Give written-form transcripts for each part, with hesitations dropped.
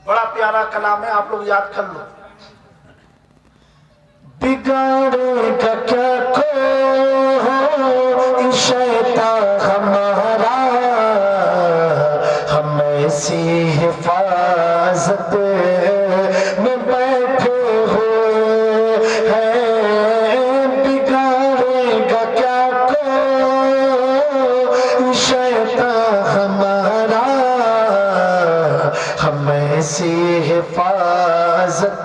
بڑا پیارا کلام ہے، آپ لوگ یاد کر لو۔ بگاڑے گا کیا کوئی شیطان ہمارا، ہم ایسی حفاظت میں بیٹھے ہوئے ہیں۔ بگاڑے گا کیا کوئی شیطان ہمارا، ہم ایسی حفاظت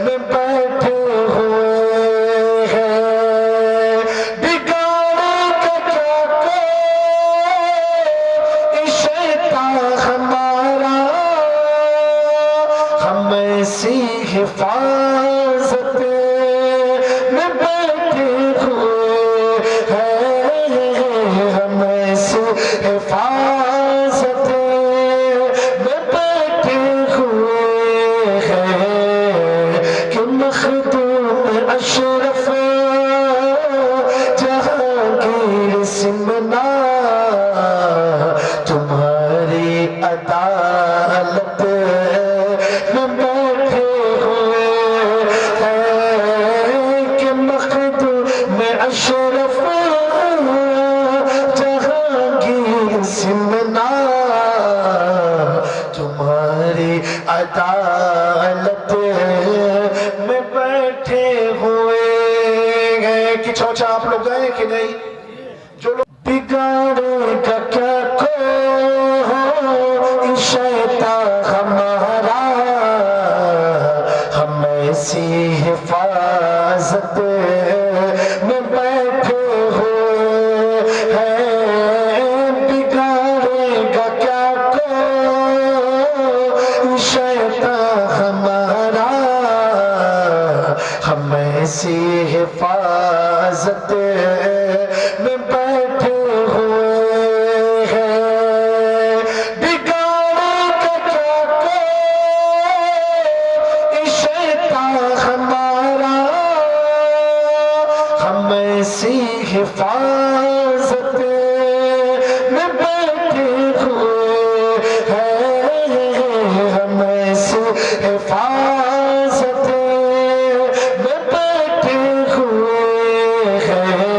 میں بیٹھے ہوئے ہیں۔ بگاڑے گا کیا کوئی شیطان ہمارا، ہم ایسی حفاظت میں بیٹھے ہوئے ہیں، ہم ایسی حفاظت میں بیٹھے ہوئے ہیں کہ مخدوم اشرف جہانگیر سمنا تمہاری عدالت میں بیٹھے ہوئے ہیں کہ مخدوم اشرف جہانگیر سمنا تمہاری عدالت میں بیٹھے ہوئے ہیں۔ کہ چوچا آپ لوگ گئے کہ نہیں؟ جو لوگ بگاڑے گا کیا کوئی شیطان ہمارا، ہم ایسی حفاظت میں بیٹھے ہوئے ہیں۔ بگاڑے گا کیا کوئی شیطان ہمارا، ہم ایسی حفاظت میں بیٹھے ہوئے ہیں۔ بگاڑے گا کیا کوئی شیطان ہمارا، ہم ایسی حفاظت میں بیٹھے ہوئے ہیں، ہم ایسی حفاظت میں بیٹھے ہوئے ہیں